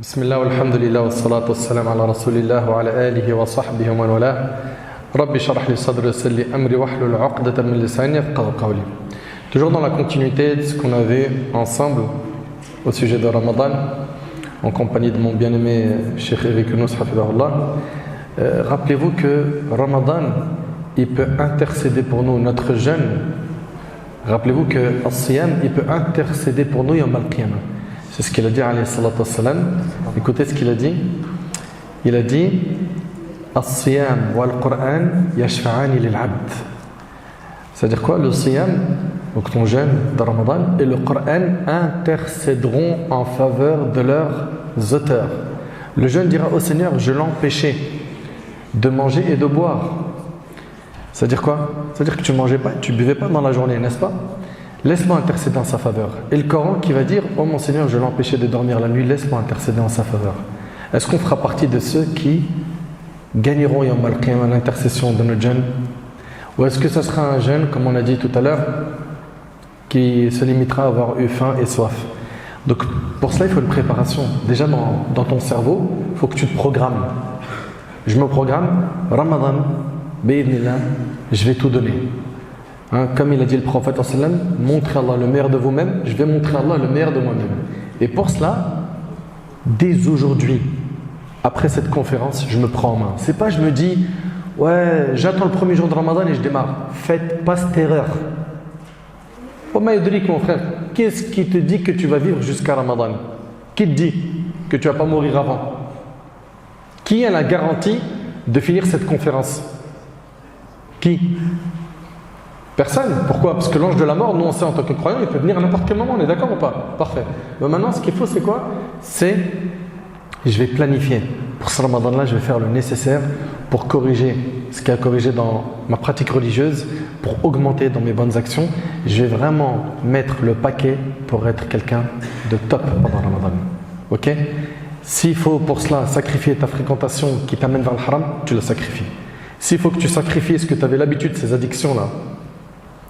بسم الله والحمد لله والصلاة والسلام على رسول الله وعلى آله وصحبه ومن والاه ربي اشرح لي صدري ويسر لي أمري واحلل عقدة من لساني يفقهوا قولي. Toujours dans la continuité de ce qu'on avait ensemble au sujet de Ramadan, en compagnie de mon bien-aimé Cheikh Eric Younous, hafidahullah. Rappelez-vous que Ramadan, il peut intercéder pour nous, notre jeûne. Rappelez-vous que As-Siyam, il peut intercéder pour nous Yawm al-Qiyamah. C'est ce qu'il a dit, alayhi salatu wassalam. Écoutez ce qu'il a dit. Il a dit As-Siyam wal-Qur'an yashfa'ani lil-'abd. C'est-à-dire quoi? Le Siyam, donc ton jeûne de Ramadan, et le Coran intercéderont en faveur de leurs auteurs. Le jeûne dira au Seigneur, je l'empêchais de manger et de boire. C'est-à-dire quoi? C'est-à-dire que tu ne mangeais pas, tu ne buvais pas dans la journée, n'est-ce pas? Laisse-moi intercéder en sa faveur. Et le Coran qui va dire, oh mon Seigneur, je l'empêchais de dormir la nuit, laisse-moi intercéder en sa faveur. Est-ce qu'on fera partie de ceux qui gagneront Yawm al-Qiyamah l'intercession de notre jeûne? Ou est-ce que ce sera un jeûne, comme on a dit tout à l'heure, qui se limitera à avoir eu faim et soif? Donc pour cela, il faut une préparation. Déjà dans ton cerveau, il faut que tu te programmes. Je me programme, Ramadan, bi'idhnillah, je vais tout donner. Comme il a dit le prophète, montrez Allah le meilleur de vous-même, je vais montrer Allah le meilleur de moi-même. Et pour cela, dès aujourd'hui, après cette conférence, je me prends en main. C'est pas je me dis, ouais, j'attends le premier jour de Ramadan et je démarre. Faites pas cette erreur. Oh Maïdrik, mon frère, qu'est-ce qui te dit que tu vas vivre jusqu'à Ramadan? Qui te dit que tu vas pas mourir avant? Qui a la garantie de finir cette conférence? Qui? Personne. Pourquoi? Parce que l'ange de la mort, nous on sait en tant que croyants, il peut venir à n'importe quel moment, on est d'accord ou pas? Parfait. Mais maintenant, ce qu'il faut, c'est quoi? C'est, je vais planifier. Pour ce Ramadan-là, je vais faire le nécessaire pour corriger ce qu'il y a à corriger dans ma pratique religieuse, pour augmenter dans mes bonnes actions. Je vais vraiment mettre le paquet pour être quelqu'un de top pendant Ramadan. Ok? S'il faut pour cela sacrifier ta fréquentation qui t'amène vers le haram, tu le sacrifies. S'il faut que tu sacrifies ce que tu avais l'habitude, ces addictions-là,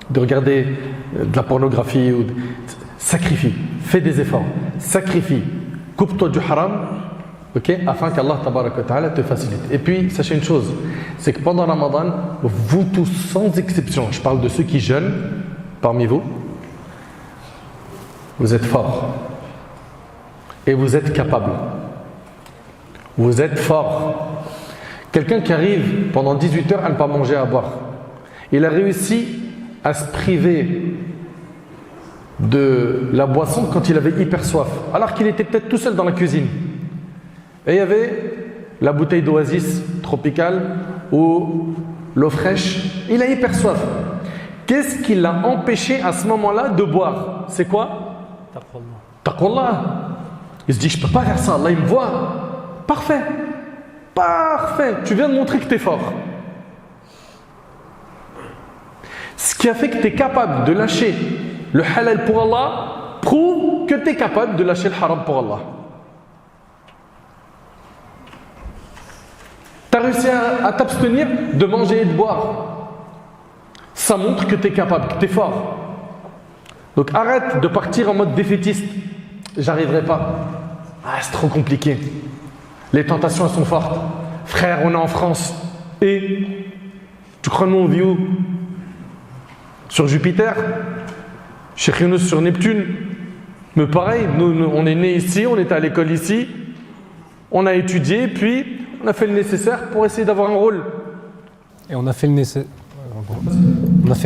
de regarder de la pornographie, sacrifie, fais des efforts, sacrifie, coupe-toi du haram, ok, afin qu'Allah tabaraka wa ta'ala te facilite. Et puis, sachez une chose, c'est que pendant Ramadan, vous tous, sans exception, je parle de ceux qui jeûnent parmi vous, vous êtes forts et vous êtes capables. Vous êtes forts. Quelqu'un qui arrive pendant 18 heures à ne pas manger, à boire, il a réussi à se priver de la boisson quand il avait hyper soif, alors qu'il était peut-être tout seul dans la cuisine. Et il y avait la bouteille d'Oasis tropicale ou l'eau fraîche. Il a hyper soif. Qu'est-ce qui l'a empêché à ce moment-là de boire? C'est quoi? Taqwallah. Il se dit, je ne peux pas faire ça, Allah il me voit. Parfait. Parfait. Tu viens de montrer que tu es fort. Ce qui a fait que tu es capable de lâcher le halal pour Allah prouve que tu es capable de lâcher le haram pour Allah. Tu as réussi à t'abstenir de manger et de boire. Ça montre que tu es capable, que tu es fort. Donc arrête de partir en mode défaitiste. J'arriverai pas. Ah, c'est trop compliqué. Les tentations elles sont fortes. Frère, on est en France. Et tu crois nous on vit où? Sur Jupiter? Cheikh Younous sur Neptune? Mais pareil, nous on est nés ici, on était à l'école ici, on a étudié, puis on a fait le nécessaire pour essayer d'avoir un rôle. Et on a fait le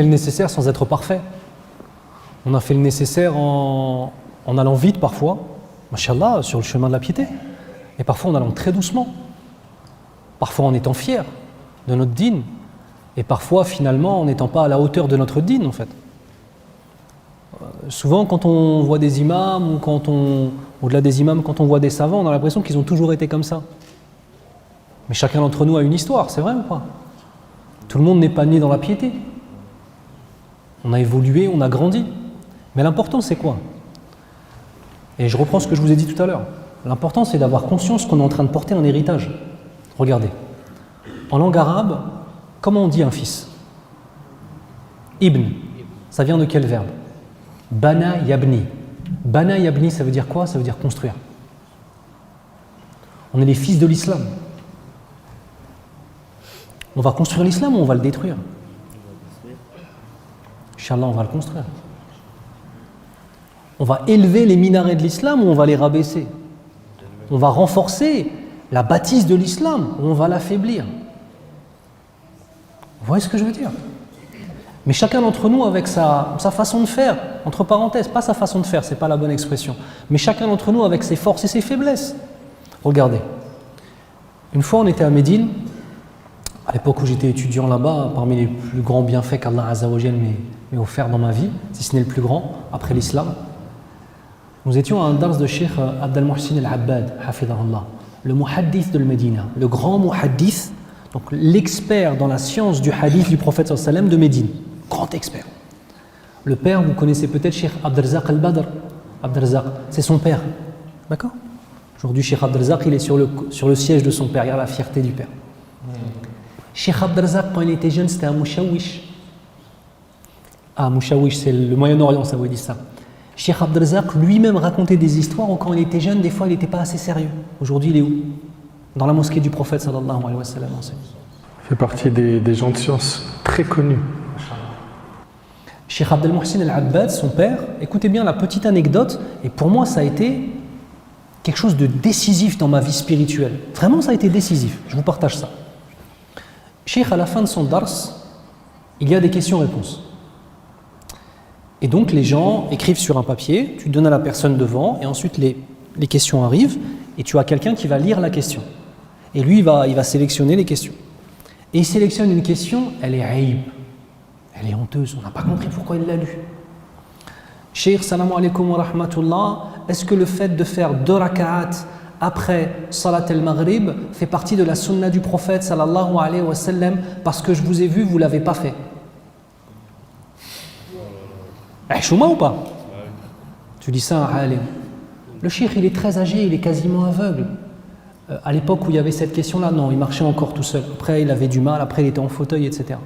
nécessaire sans être parfait. On a fait le nécessaire en allant vite parfois, machallah, sur le chemin de la piété. Et parfois en allant très doucement. Parfois en étant fier de notre dîn. Et parfois finalement en n'étant pas à la hauteur de notre dîn en fait. Souvent quand on voit des imams ou au-delà des imams, quand on voit des savants, on a l'impression qu'ils ont toujours été comme ça. Mais chacun d'entre nous a une histoire, c'est vrai ou pas? Tout le monde n'est pas né dans la piété. On a évolué, on a grandi. Mais l'important c'est quoi? Et je reprends ce que je vous ai dit tout à l'heure. L'important c'est d'avoir conscience qu'on est en train de porter un héritage. Regardez. En langue arabe, comment on dit un fils? Ibn. Ça vient de quel verbe? Bana yabni. Bana yabni, ça veut dire quoi? Ça veut dire construire. On est les fils de l'islam. On va construire l'islam ou on va le détruire? Inch'Allah, on va le construire. On va élever les minarets de l'islam ou on va les rabaisser? On va renforcer la bâtisse de l'islam ou on va l'affaiblir? Vous voyez ce que je veux dire? Mais chacun d'entre nous avec sa façon de faire, entre parenthèses, pas sa façon de faire, c'est pas la bonne expression, mais chacun d'entre nous avec ses forces et ses faiblesses. Regardez, une fois on était à Médine, à l'époque où j'étais étudiant là-bas, parmi les plus grands bienfaits qu'Allah Azza wa Jal m'ait offert dans ma vie, si ce n'est le plus grand, après l'islam, nous étions à un dars de Cheikh Abd al-Muhsin al-Abbad, hafidahullah, le muhaddith de Médine, le grand muhaddith, donc l'expert dans la science du hadith du prophète sallallahu alayhi wa sallam de Médine, grand expert. Le père, vous connaissez peut-être Cheikh Abdelrazak al-Badr. Abdelrazak, c'est son père, d'accord? Aujourd'hui, Cheikh Abdelrazak, il est sur le siège de son père, il y a la fierté du père. Cheikh Abdelrazak, quand il était jeune, c'était un mouchawish. Ah, mouchawish, c'est le Moyen-Orient, ça vous dit ça. Cheikh Abdelrazak lui-même racontait des histoires où quand il était jeune, des fois, il n'était pas assez sérieux. Aujourd'hui, il est où? Dans la mosquée du prophète sallallahu alayhi wa sallam. Il fait partie des gens de science très connus. Cheikh Abd al-Muhsin al-Abbad, son père, écoutez bien la petite anecdote, et pour moi ça a été quelque chose de décisif dans ma vie spirituelle. Vraiment ça a été décisif, je vous partage ça. Cheikh, à la fin de son dars, il y a des questions-réponses. Et donc les gens écrivent sur un papier, tu donnes à la personne devant, et ensuite les questions arrivent, et tu as quelqu'un qui va lire la question. Et lui, il va sélectionner les questions. Et il sélectionne une question, elle est aïb. Elle est honteuse, on n'a pas compris pourquoi il l'a lu. Cheikh, salam alaikum wa rahmatullah, est-ce que le fait de faire 2 raka'at après salat al-maghrib fait partie de la sunna du prophète sallallahu alayhi wa sallam parce que je vous ai vu, vous ne l'avez pas fait? Chouma ou pas? Tu dis ça à un alim. Le cheikh, il est très âgé, il est quasiment aveugle. À l'époque où il y avait cette question-là, non, il marchait encore tout seul. Après, il avait du mal, après, il était en fauteuil, etc. Le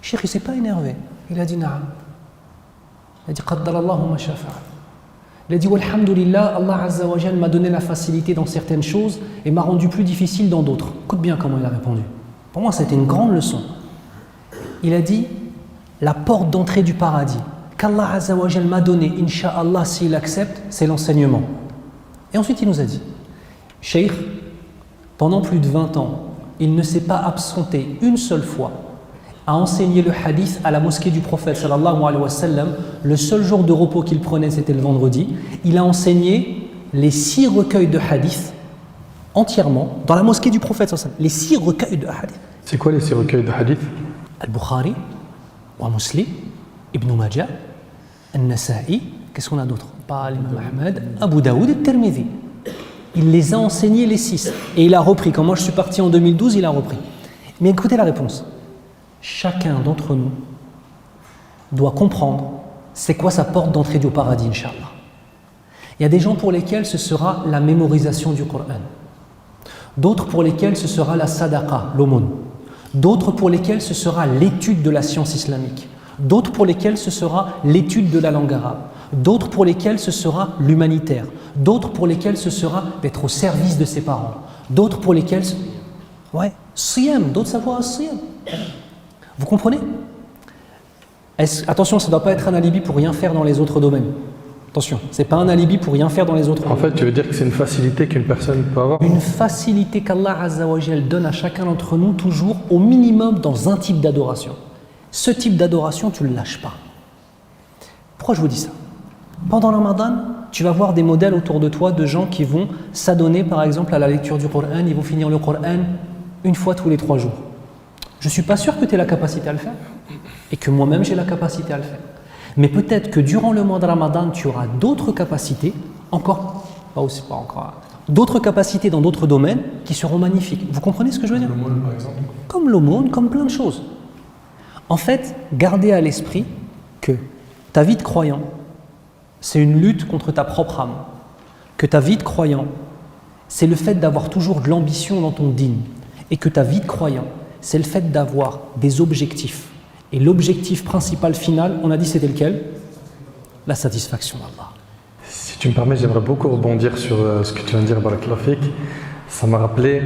cheikh, il ne s'est pas énervé. Il a dit na'am. Il a dit qaddarallahu ma shafa'a. Il a dit walhamdulillah, Allah Azza wa Jal m'a donné la facilité dans certaines choses et m'a rendu plus difficile dans d'autres. Écoute bien comment il a répondu. Pour moi, c'était une grande leçon. Il a dit la porte d'entrée du paradis qu'Allah Azza wa Jal m'a donné, incha'Allah, s'il accepte, c'est l'enseignement. Et ensuite, il nous a dit Cheikh, pendant plus de 20 ans, il ne s'est pas absenté une seule fois à enseigner le hadith à la mosquée du prophète sallallahu alayhi wa sallam. Le seul jour de repos qu'il prenait, c'était le vendredi. Il a enseigné les 6 recueils de hadith entièrement dans la mosquée du prophète sallallahu alayhi wa sallam. Les 6 recueils de hadith. C'est quoi les 6 recueils de hadith? Al-Bukhari, wa Muslim, Ibn Majah, Al-Nasa'i, qu'est-ce qu'on a d'autre? Pas l'imam Ahmed, Abu Daoud et Tirmidhi. Il les a enseignés les 6. Et il a repris. Quand moi je suis parti en 2012, il a repris. Mais écoutez la réponse. Chacun d'entre nous doit comprendre c'est quoi sa porte d'entrée du paradis, Inch'Allah. Il y a des gens pour lesquels ce sera la mémorisation du Coran. D'autres pour lesquels ce sera la sadaqa, l'aumône. D'autres pour lesquels ce sera l'étude de la science islamique. D'autres pour lesquels ce sera l'étude de la langue arabe. D'autres pour lesquels ce sera l'humanitaire. D'autres pour lesquels ce sera d'être au service de ses parents. D'autres pour lesquels... Ouais, siyam, d'autres savoir siyam. Vous comprenez? Attention, ça ne doit pas être un alibi pour rien faire dans les autres domaines. Attention, ce n'est pas un alibi pour rien faire dans les autres domaines. En fait, tu veux dire que c'est une facilité qu'une personne peut avoir? Une facilité qu'Allah Azza wa Jal donne à chacun d'entre nous, toujours au minimum dans un type d'adoration. Ce type d'adoration, tu ne le lâches pas. Pourquoi je vous dis ça? Pendant le Ramadan, tu vas voir des modèles autour de toi de gens qui vont s'adonner par exemple à la lecture du Coran, ils vont finir le Coran une fois tous les 3 jours. Je ne suis pas sûr que tu aies la capacité à le faire et que moi-même j'ai la capacité à le faire. Mais peut-être que durant le mois de Ramadan, tu auras d'autres capacités, d'autres capacités dans d'autres domaines qui seront magnifiques. Vous comprenez ce que je veux dire? L'aumône, par exemple. Comme l'aumône, comme plein de choses. En fait, gardez à l'esprit que ta vie de croyant, c'est une lutte contre ta propre âme. Que ta vie de croyant, c'est le fait d'avoir toujours de l'ambition dans ton dîn. Et que ta vie de croyant, c'est le fait d'avoir des objectifs. Et l'objectif principal final, on a dit c'était lequel? La satisfaction d'Allah. Si tu me permets, j'aimerais beaucoup rebondir sur ce que tu viens de dire, Barakallahu Fik. Ça m'a rappelé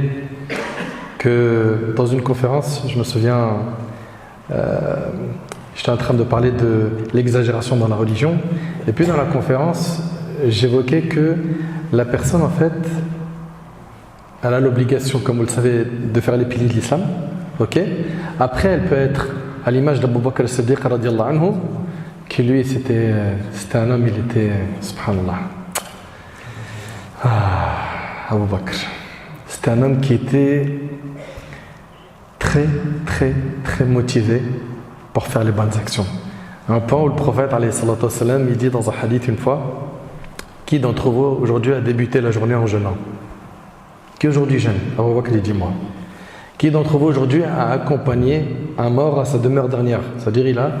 que dans une conférence, je me souviens, j'étais en train de parler de l'exagération dans la religion, et puis dans la conférence, j'évoquais que la personne, en fait, elle a l'obligation, comme vous le savez, de faire les piliers de l'islam. Ok. Après, elle peut être à l'image d'Abu Bakr as-Siddiq radiyallahu anhu, qui lui, c'était un homme, il était, subhanallah, Abu Bakr. C'était un homme qui était très, très, très motivé pour faire les bonnes actions. À un point où le prophète, alayhi salatu wassalam, il dit dans un hadith une fois, qui d'entre vous aujourd'hui a débuté la journée en jeûnant? Qui aujourd'hui jeûne? Abu Bakr, il dit moi. Qui d'entre vous aujourd'hui a accompagné un mort à sa demeure dernière? C'est-à-dire il a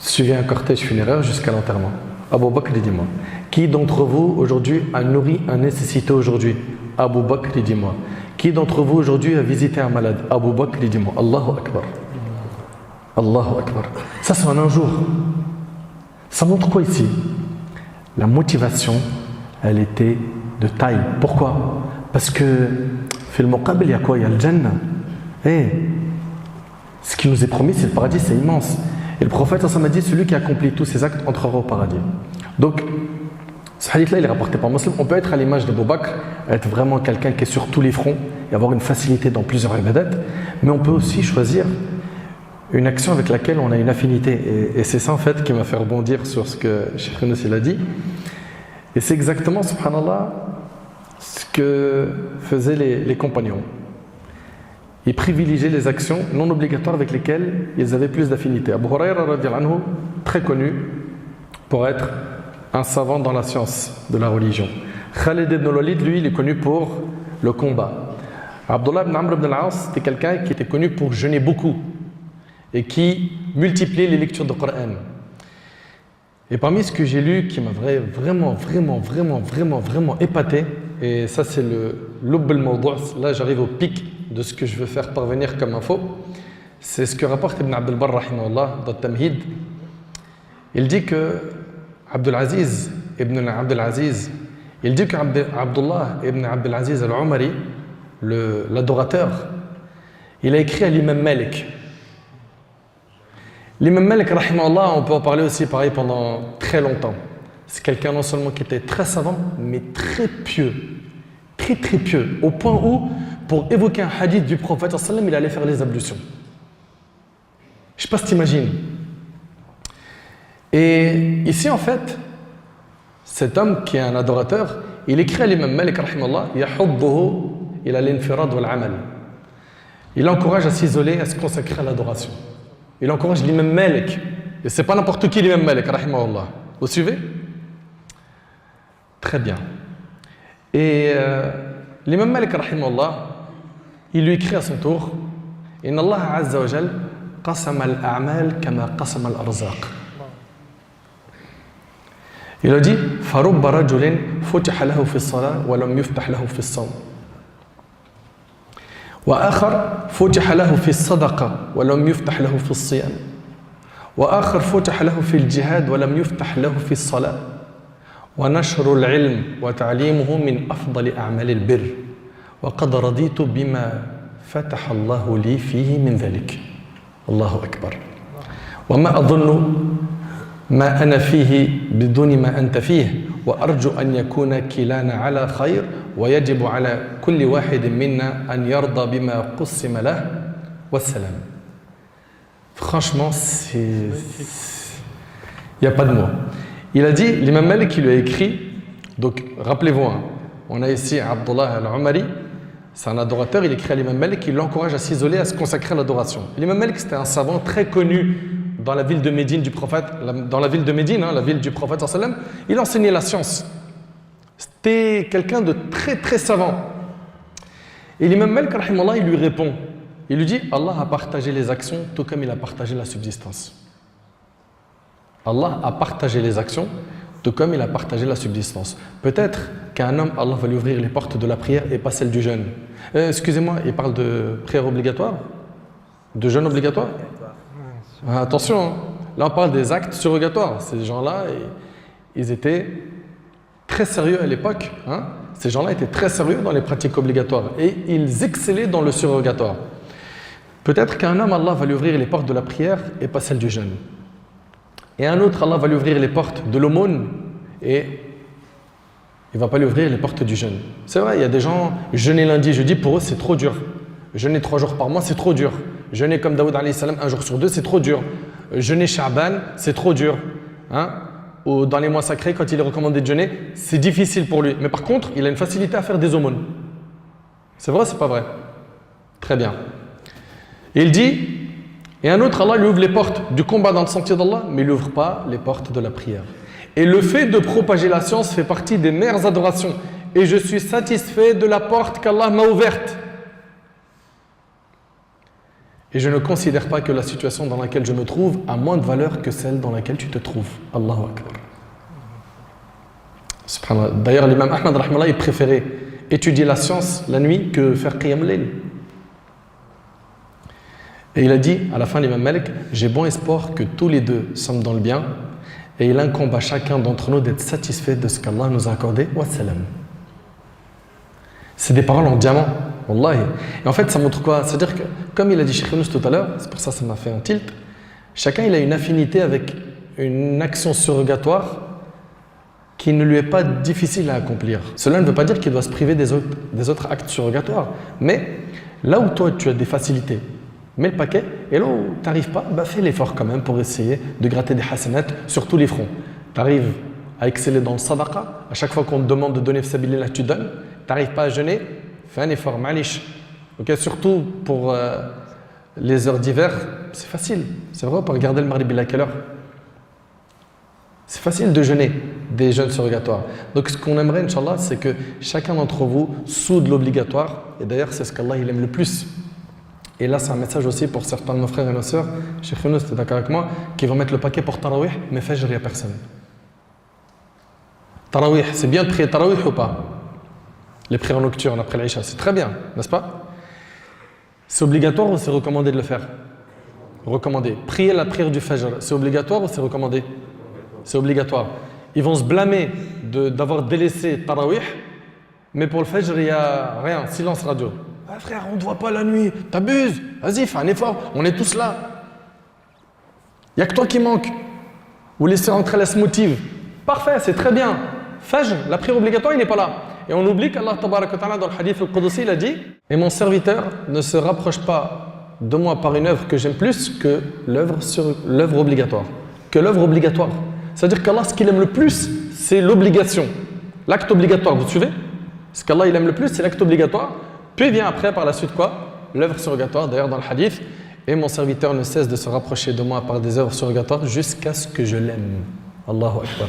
suivi un cortège funéraire jusqu'à l'enterrement. Abu Bakr, il dit moi. Qui d'entre vous aujourd'hui a nourri un nécessité aujourd'hui? Abu Bakr, il dit moi. Qui d'entre vous aujourd'hui a visité un malade? Abu Bakr, il dit moi. Allahu Akbar. Allahu Akbar. Ça c'est en un jour. Ça montre quoi ici? La motivation, elle était de taille. Pourquoi? Parce que fil muqabil, il y a quoi? Il y a le Jannah. Ce qui nous est promis, c'est le paradis, c'est immense. Et le prophète, ça m'a dit, celui qui accomplit tous ses actes entrera au paradis. Donc, ce hadith-là, il est rapporté par Muslim. On peut être à l'image d'Abu Bakr, être vraiment quelqu'un qui est sur tous les fronts et avoir une facilité dans plusieurs ibadat, mais on peut aussi choisir une action avec laquelle on a une affinité. Et c'est ça, en fait, qui m'a fait rebondir sur ce que Cheikh Yunus a dit. Et c'est exactement, subhanallah, ce que faisaient les compagnons. Ils privilégiaient les actions non obligatoires avec lesquelles ils avaient plus d'affinité. Abu Hurayra, radiyallahu anhu, très connu pour être un savant dans la science de la religion. Khalid ibn al-Walid, lui, il est connu pour le combat. Abdullah ibn Amr ibn al-As, c'était quelqu'un qui était connu pour jeûner beaucoup et qui multipliait les lectures du Coran. Et parmi ce que j'ai lu qui m'a vraiment épaté, et ça c'est le lubb al-mawdu', là j'arrive au pic de ce que je veux faire parvenir comme info, c'est ce que rapporte Ibn Abd al-Barr rahimahullah dans Tamhid. Il dit que Abdulaziz ibn Abdulaziz, il dit qu'Abdullah ibn Abdulaziz al-Umari, l'adorateur, il a écrit à l'imam Malik. L'imam Malik, rahimahullah, on peut en parler aussi pareil pendant très longtemps. C'est quelqu'un non seulement qui était très savant, mais très pieux. Très pieux. Au point où, pour évoquer un hadith du prophète, il allait faire les ablutions. Je ne sais pas si tu imagines. Et ici, en fait, cet homme qui est un adorateur, il écrit à l'imam Malik, rahimahullah, yahudduhu ila l'infirad wal amal. Il encourage à s'isoler, à se consacrer à l'adoration. Il encourage l'imam Malik. Et ce n'est pas n'importe qui l'imam Malik, rahimahullah. Vous suivez? Très bien. Et l'imam Malik, rahimahullah, il lui écrit à son tour, Inna Allah azza wa jal qasama al-a'mal kama qasama al-arzaq. Il a dit, farubba rajulin futiha lahu fi as-salah wa lam yuftah lahu fi as-sawm. وآخر فتح له في الصدقة ولم يفتح له في الصيام وآخر فتح له في الجهاد ولم يفتح له في الصلاة ونشر العلم وتعليمه من أفضل أعمال البر وقد رضيت بما فتح الله لي فيه من ذلك الله أكبر وما أظن ما أنا فيه بدون ما أنت فيه وأرجو أن يكون كلانا على خير ويجب على كل واحد منا أن يرضى بما قسم له والسلام. Franchement, il n'y a pas de mots. Il a dit, l'imam Malik qui lui a écrit, donc rappelez-vous, hein, on a ici Abdullah al-Umari, c'est un adorateur, il écrit à l'imam Malik, il l'encourage à s'isoler, à se consacrer à l'adoration. L'imam Malik, c'était un savant très connu dans la ville de Médine du prophète, dans la ville de Médine, hein, la ville du prophète sallam, il enseignait la science. C'était quelqu'un de très savant. Et l'imam Malik, rahimahullah, il lui répond. Il lui dit, Allah a partagé les actions tout comme il a partagé la subsistance. Allah a partagé les actions tout comme il a partagé la subsistance. Peut-être qu'un homme, Allah va lui ouvrir les portes de la prière et pas celles du jeûne. Excusez-moi, il parle de prière obligatoire? De jeûne obligatoire? Attention, hein. Là on parle des actes surrogatoires. Ces gens-là, ils étaient très sérieux à l'époque. Hein. Ces gens-là étaient très sérieux dans les pratiques obligatoires et ils excellaient dans le surrogatoire. Peut-être qu'un homme, Allah va lui ouvrir les portes de la prière et pas celles du jeûne. Et un autre, Allah va lui ouvrir les portes de l'aumône et il ne va pas lui ouvrir les portes du jeûne. C'est vrai, il y a des gens, jeûner lundi, jeudi, pour eux c'est trop dur. Jeûner 3 jours par mois, c'est trop dur. Jeûner comme Daoud alayhi salam, 1 jour sur 2, c'est trop dur. Jeûner Sha'ban, c'est trop dur. Hein? Ou dans les mois sacrés, quand il est recommandé de jeûner, c'est difficile pour lui. Mais par contre, il a une facilité à faire des aumônes. C'est vrai ou c'est pas vrai? Très bien. Et il dit, et un autre, Allah lui ouvre les portes du combat dans le sentier d'Allah, mais il n'ouvre pas les portes de la prière. Et le fait de propager la science fait partie des meilleures adorations. Et je suis satisfait de la porte qu'Allah m'a ouverte. Et je ne considère pas que la situation dans laquelle je me trouve a moins de valeur que celle dans laquelle tu te trouves. Allahu Akbar. Subhanallah. D'ailleurs, l'imam Ahmad, rahmallah, il préférait étudier la science la nuit que faire Qiyam al-Layl. Et il a dit, à la fin, l'imam Malik, j'ai bon espoir que tous les deux sommes dans le bien et il incombe à chacun d'entre nous d'être satisfait de ce qu'Allah nous a accordé. Wassalam. C'est des paroles en diamant. Wallahi. Et en fait, ça montre quoi? C'est-à-dire que, comme il a dit Cheikh Younous tout à l'heure, c'est pour ça que ça m'a fait un tilt, chacun il a une affinité avec une action surrogatoire qui ne lui est pas difficile à accomplir. Cela ne veut pas dire qu'il doit se priver des autres actes surrogatoires. Mais là où toi tu as des facilités, mets le paquet, et là où tu n'arrives pas, bah fais l'effort quand même pour essayer de gratter des hasanat sur tous les fronts. Tu arrives à exceller dans le sadaqa, à chaque fois qu'on te demande de donner fsabilillah, tu donnes. Tu n'arrives pas à jeûner, fais un effort, malish. Okay, surtout pour les heures d'hiver, c'est facile. C'est vrai, on peut regarder le maghrib à quelle heure? C'est facile de jeûner des jeûnes surrogatoires. Donc ce qu'on aimerait, Inch'Allah, c'est que chacun d'entre vous soude l'obligatoire. Et d'ailleurs, c'est ce qu'Allah il aime le plus. Et là, c'est un message aussi pour certains de nos frères et nos sœurs, Cheikh Younous, tu es d'accord avec moi, qui vont mettre le paquet pour Tarawih, mais Fajr, il n'y a personne. Tarawih, c'est bien de prier Tarawih ou pas? Les prières nocturnes après l'Aïcha, c'est très bien, n'est-ce pas? C'est obligatoire ou c'est recommandé de le faire? Recommandé. Prier la prière du Fajr, c'est obligatoire ou c'est recommandé? C'est obligatoire. Ils vont se blâmer d'avoir délaissé Tarawih, mais pour le Fajr, il n'y a rien, silence radio. Ah frère, on ne te voit pas la nuit, t'abuses, vas-y, fais un effort, on est tous là. Il n'y a que toi qui manque. Vous laissez rentrer la motive. Parfait, c'est très bien. Fajr, la prière obligatoire, il n'est pas là. Et on oublie qu'Allah tabaraka wa ta'ala dans le hadith al-Qudusi, il a dit « Et mon serviteur ne se rapproche pas de moi par une œuvre que j'aime plus que l'œuvre obligatoire. » Que l'œuvre obligatoire. C'est-à-dire qu'Allah, ce qu'il aime le plus, c'est l'obligation. L'acte obligatoire, vous suivez? Ce qu'Allah il aime le plus, c'est l'acte obligatoire. Puis vient après, par la suite quoi? L'œuvre surrogatoire, d'ailleurs dans le hadith. Et mon serviteur ne cesse de se rapprocher de moi par des œuvres surrogatoires jusqu'à ce que je l'aime. Allahu Akbar.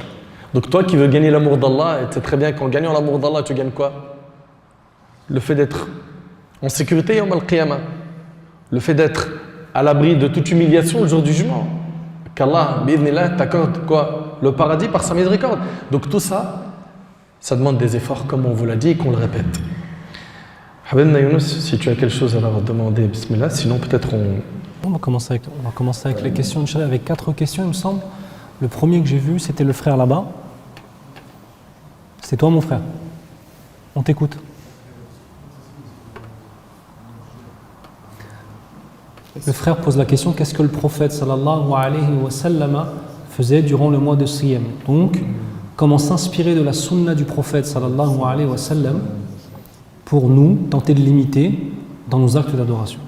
Donc toi qui veux gagner l'amour d'Allah, et tu sais très bien qu'en gagnant l'amour d'Allah, tu gagnes quoi? Le fait d'être en sécurité yawm al-qiyamah. Le fait d'être à l'abri de toute humiliation le jour du jugement. Qu'Allah, bi'idhnillah, t'accorde quoi? Le paradis par sa miséricorde. Donc tout ça, ça demande des efforts comme on vous l'a dit et qu'on le répète. Habibna Younous, si tu as quelque chose à leur demander, bismillah, sinon peut-être On va commencer avec les questions, Inch'Allah, avec 4 questions, il me semble. Le premier que j'ai vu, c'était le frère là-bas. C'est toi, mon frère. On t'écoute. Le frère pose la question, qu'est-ce que le prophète sallallahu alayhi wa sallam faisait durant le mois de Siyam? Donc, comment s'inspirer de la sunna du prophète sallallahu alayhi wa sallam pour nous tenter de l'imiter dans nos actes d'adoration.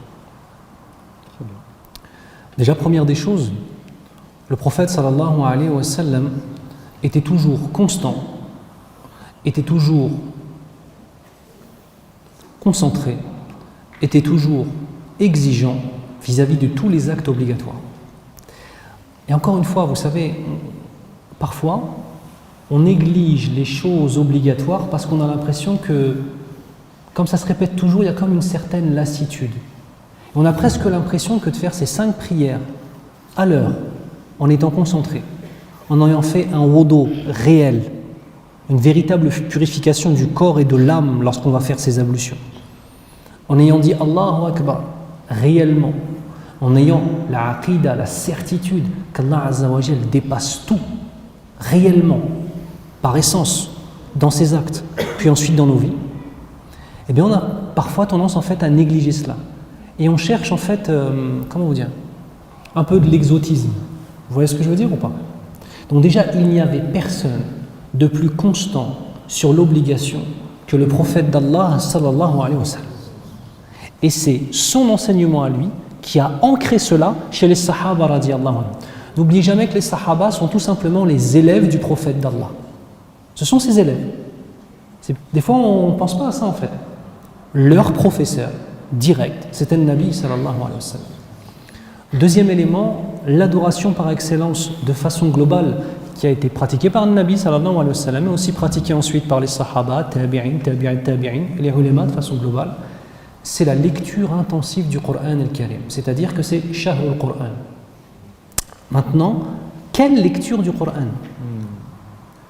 Déjà, première des choses, le prophète sallallahu alayhi wa sallam était toujours constant, était toujours concentré, était toujours exigeant vis-à-vis de tous les actes obligatoires. Et encore une fois, vous savez, parfois, on néglige les choses obligatoires parce qu'on a l'impression que, comme ça se répète toujours, il y a comme une certaine lassitude. On a presque l'impression que de faire ces 5 prières à l'heure, en étant concentré, en ayant fait un wudu réel, une véritable purification du corps et de l'âme lorsqu'on va faire ces ablutions, en ayant dit Allahu Akbar réellement, en ayant la aqida, la certitude qu'Allah Azza wa Jal dépasse tout, réellement, par essence, dans ses actes, puis ensuite dans nos vies, eh bien on a parfois tendance en fait à négliger cela. Et on cherche en fait, comment vous dire, un peu de l'exotisme. Vous voyez ce que je veux dire ou pas? Donc déjà, il n'y avait personne de plus constant sur l'obligation que le prophète d'Allah sallallahu alayhi wa sallam. Et c'est son enseignement à lui qui a ancré cela chez les Sahaba radiyallahu anhu. N'oubliez jamais que les Sahaba sont tout simplement les élèves du prophète d'Allah. Ce sont ses élèves. Des fois, on ne pense pas à ça en fait. Leur professeur direct, c'était le Nabi sallallahu alayhi wa sallam. Deuxième élément, l'adoration par excellence de façon globale qui a été pratiquée par le Nabi sallallahu alayhi wa sallam, mais aussi pratiquée ensuite par les Sahaba, tabi'in, et les ulama de façon globale, c'est la lecture intensive du Coran al-Karim, c'est-à-dire que c'est Shahrul Coran. Maintenant, quelle lecture du Coran?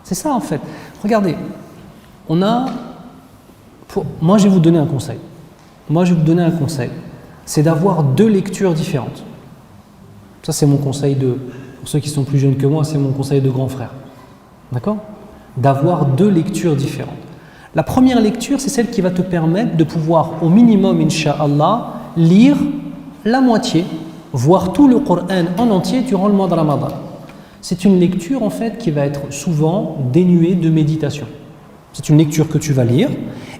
C'est ça en fait. Regardez, moi je vais vous donner un conseil. C'est d'avoir deux lectures différentes. Ça c'est mon conseil pour ceux qui sont plus jeunes que moi, c'est mon conseil de grand frère. D'accord? D'avoir deux lectures différentes. La première lecture, c'est celle qui va te permettre de pouvoir au minimum, incha'Allah, lire la moitié, voire tout le Coran en entier durant le mois de Ramadan. C'est une lecture en fait qui va être souvent dénuée de méditation. C'est une lecture que tu vas lire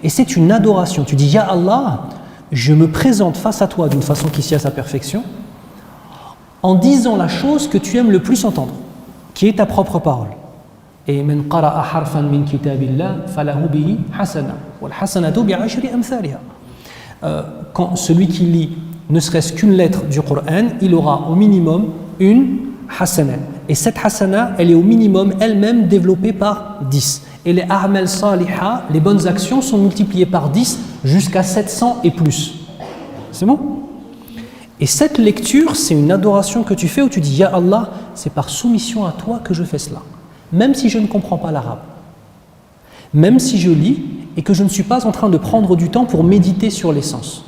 et c'est une adoration. Tu dis, Ya Allah, je me présente face à toi d'une façon qui s'y a sa perfection en disant la chose que tu aimes le plus entendre, qui est ta propre parole. Et man qara'a harfan min kitabillah falahu bihi hasana wal hasanatu bi'ashri amthaliha. Quand celui qui lit ne serait-ce qu'une lettre du Coran, il aura au minimum une hasana. Et cette hasana, elle est au minimum elle-même développée par 10. Et les a'mal saliha, les bonnes actions, sont multipliées par 10 jusqu'à 700 et plus. C'est bon? Et cette lecture, c'est une adoration que tu fais où tu dis, Ya Allah, c'est par soumission à toi que je fais cela. Même si je ne comprends pas l'arabe. Même si je lis et que je ne suis pas en train de prendre du temps pour méditer sur l'essence.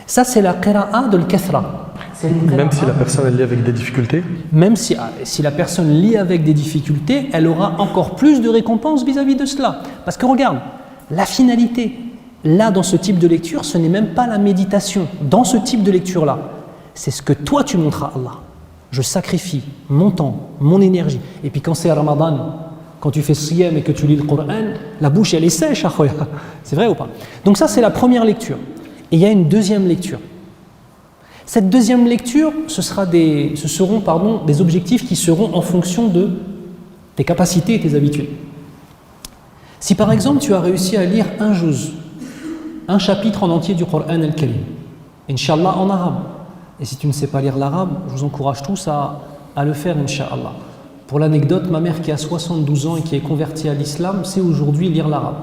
Ça, c'est la qira'a de l'kathra. Même si la personne elle lit avec des difficultés? Même si la personne lit avec des difficultés, elle aura encore plus de récompenses vis-à-vis de cela. Parce que regarde, la finalité, là, dans ce type de lecture, ce n'est même pas la méditation. Dans ce type de lecture-là, c'est ce que toi tu montres à Allah. Je sacrifie mon temps, mon énergie. Et puis quand c'est Ramadan, quand tu fais siyam et que tu lis le Coran, la bouche elle est sèche. C'est vrai ou pas? Donc ça c'est la première lecture. Et il y a une deuxième lecture. Cette deuxième lecture, ce seront des objectifs qui seront en fonction de tes capacités et tes habitudes. Si par exemple tu as réussi à lire un chapitre en entier du Coran al-Karim, Inch'Allah en arabe, et si tu ne sais pas lire l'arabe, je vous encourage tous à le faire, Inch'Allah. Pour l'anecdote, ma mère qui a 72 ans et qui est convertie à l'islam, sait aujourd'hui lire l'arabe.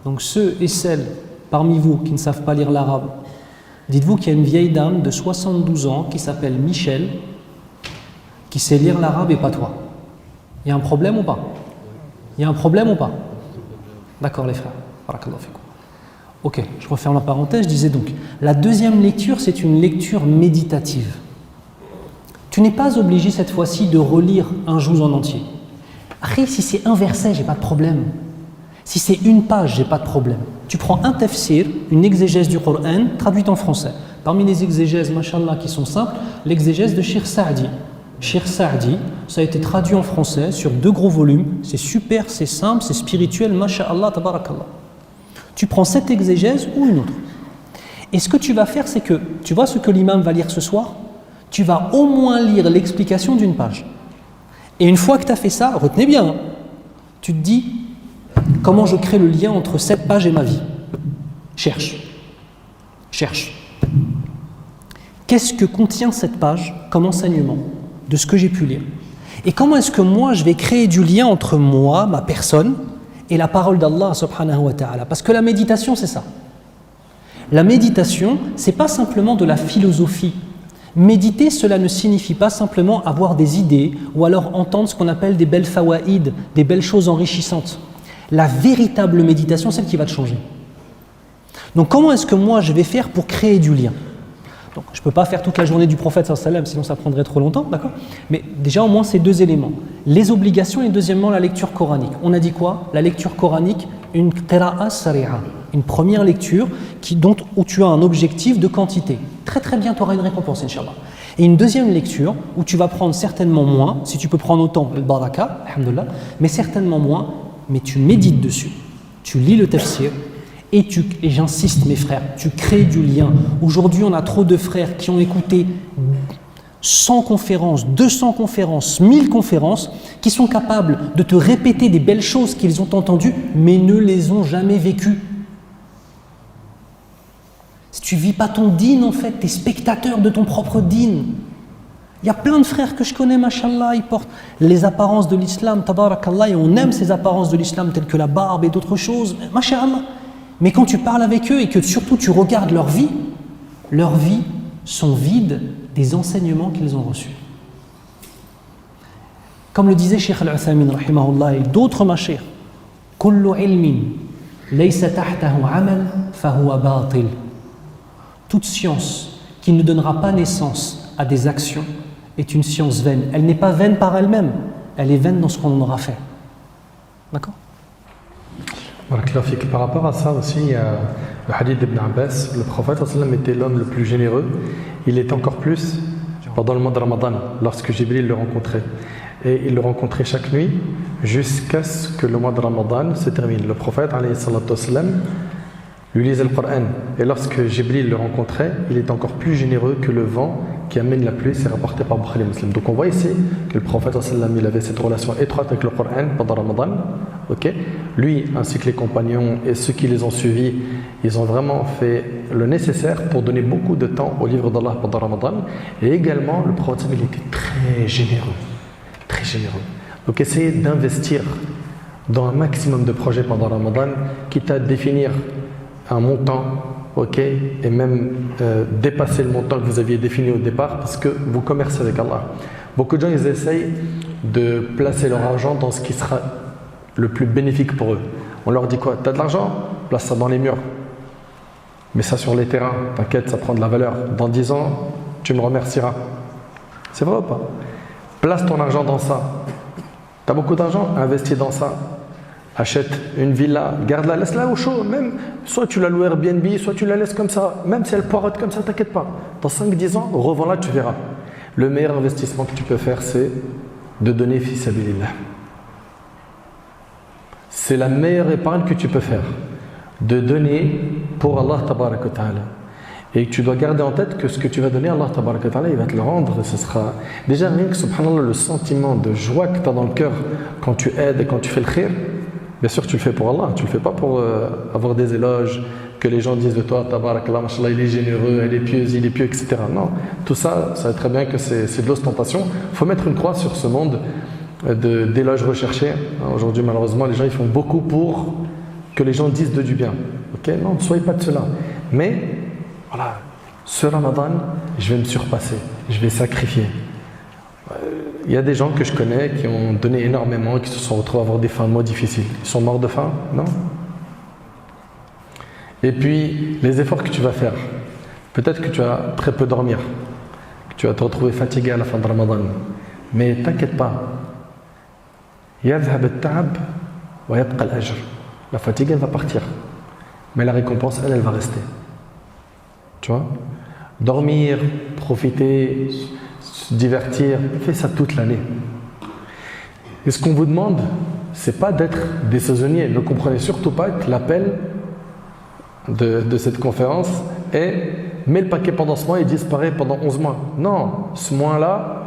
Donc ceux et celles parmi vous qui ne savent pas lire l'arabe, dites-vous qu'il y a une vieille dame de 72 ans qui s'appelle Michel, qui sait lire l'arabe et pas toi. Il y a un problème ou pas? Il y a un problème ou pas? D'accord les frères. Barakallahu fikum. Ok, je referme la parenthèse, je disais donc, la deuxième lecture, c'est une lecture méditative. Tu n'es pas obligé cette fois-ci de relire un juz en entier. Après, si c'est un verset, j'ai pas de problème. Si c'est une page, j'ai pas de problème. Tu prends un tafsir, une exégèse du Coran, traduite en français. Parmi les exégèses, mashallah, qui sont simples, l'exégèse de Cheikh Saadi. Cheikh Saadi, ça a été traduit en français sur 2 gros volumes. C'est super, c'est simple, c'est spirituel, mashallah, tabarakallah. Tu prends cette exégèse ou une autre. Et ce que tu vas faire, c'est que, tu vois ce que l'imam va lire ce soir? Tu vas au moins lire l'explication d'une page. Et une fois que tu as fait ça, retenez bien, hein, tu te dis, comment je crée le lien entre cette page et ma vie? Cherche. Qu'est-ce que contient cette page comme enseignement de ce que j'ai pu lire? Et comment est-ce que moi, je vais créer du lien entre moi, ma personne, et la parole d'Allah subhanahu wa ta'ala? Parce que la méditation, c'est ça. La méditation, c'est pas simplement de la philosophie. Méditer, cela ne signifie pas simplement avoir des idées ou alors entendre ce qu'on appelle des belles fawaïd, des belles choses enrichissantes. La véritable méditation, c'est celle qui va te changer. Donc comment est-ce que moi je vais faire pour créer du lien? Donc je ne peux pas faire toute la journée du prophète sallallahu alayhi wa sallam, sinon ça prendrait trop longtemps, d'accord? Mais déjà au moins ces deux éléments, les obligations et deuxièmement la lecture coranique. On a dit quoi? La lecture coranique, une qira'a sari'a, une première lecture où tu as un objectif de quantité. Très très bien, tu auras une récompense, Inch'Allah. Et une deuxième lecture où tu vas prendre certainement moins, si tu peux prendre autant, le baraka, alhamdoulilah, mais certainement moins, mais tu médites dessus, tu lis le tafsir. Et j'insiste mes frères, tu crées du lien. Aujourd'hui, on a trop de frères qui ont écouté 100 conférences, 200 conférences, 1000 conférences, qui sont capables de te répéter des belles choses qu'ils ont entendues, mais ne les ont jamais vécues. Si tu ne vis pas ton dîn, en fait, tu es spectateur de ton propre dîn. Il y a plein de frères que je connais, mashallah, ils portent les apparences de l'islam, tabarakallah, et on aime ces apparences de l'islam telles que la barbe et d'autres choses, mashallah. Mais quand tu parles avec eux et que surtout tu regardes leurs vies sont vides des enseignements qu'ils ont reçus. Comme le disait Cheikh Al-Uthaymin, rahimahullah, et d'autres mashayikh, kullu ilmin laysa tahtahu amal fahuwa batil. Toute science qui ne donnera pas naissance à des actions est une science vaine. Elle n'est pas vaine par elle-même, elle est vaine dans ce qu'on en aura fait. D'accord? Par rapport à ça aussi, il y a le hadith d'Ibn Abbas, le prophète était l'homme le plus généreux. Il est encore plus pendant le mois de Ramadan, lorsque Jibril le rencontrait. Et il le rencontrait chaque nuit jusqu'à ce que le mois de Ramadan se termine. Le prophète lui lisait le Coran. Et lorsque Jibril le rencontrait, il est encore plus généreux que le vent qui amène la pluie. C'est rapporté par Bukhari Muslim. Donc on voit ici que le prophète il avait cette relation étroite avec le Coran pendant Ramadan. Okay. Lui ainsi que les compagnons et ceux qui les ont suivis, ils ont vraiment fait le nécessaire pour donner beaucoup de temps au livre d'Allah pendant Ramadan. Et également le prophète il était très généreux. Très généreux. Donc essayez d'investir dans un maximum de projets pendant Ramadan, quitte à définir un montant, ok, et même dépasser le montant que vous aviez défini au départ parce que vous commercez avec Allah. Beaucoup de gens ils essayent de placer leur argent dans ce qui sera le plus bénéfique pour eux. On leur dit quoi? Tu as de l'argent? Place ça dans les murs. Mets ça sur les terrains, t'inquiète, ça prend de la valeur. Dans 10 ans, tu me remercieras. C'est vrai ou pas? Place ton argent dans ça. Tu as beaucoup d'argent? Investis dans ça. Achète une villa, garde-la, laisse-la au chaud. Même, soit tu la loues Airbnb, soit tu la laisses comme ça. Même si elle poirote comme ça, t'inquiète pas. Dans 5-10 ans, revends-la, tu verras. Le meilleur investissement que tu peux faire, c'est de donner fi sabilillah. C'est la meilleure épargne que tu peux faire. De donner pour Allah tabarak wa ta'ala. Et tu dois garder en tête que ce que tu vas donner, Allah tabarak wa ta'ala, il va te le rendre. Et ce sera déjà rien que, subhanallah, le sentiment de joie que tu as dans le cœur quand tu aides et quand tu fais le khir. Bien sûr, tu le fais pour Allah, tu le fais pas pour avoir des éloges, que les gens disent de toi, tabarakallah, mashallah, il est généreux, il est pieux, etc. Non, tout ça, ça va très bien que c'est de l'ostentation. Il faut mettre une croix sur ce monde d'éloges recherchés. Aujourd'hui, malheureusement, les gens ils font beaucoup pour que les gens disent du bien. Ok, non, ne soyez pas de cela. Mais, voilà, ce Ramadan, je vais me surpasser, je vais sacrifier. Il y a des gens que je connais qui ont donné énormément, qui se sont retrouvés à avoir des fins de mois difficiles. Ils sont morts de faim? Non. Et puis, les efforts que tu vas faire. Peut-être que tu vas très peu dormir, que tu vas te retrouver fatigué à la fin de Ramadan. Mais t'inquiète pas. يذهب التعب ويبقى الأجر. La fatigue, elle va partir. Mais la récompense, elle va rester. Tu vois? Dormir, profiter, se divertir, fais ça toute l'année. Et ce qu'on vous demande, c'est pas d'être des saisonniers. Ne comprenez surtout pas que l'appel de cette conférence est mets le paquet pendant ce mois et disparaît pendant 11 mois. Non, ce mois-là,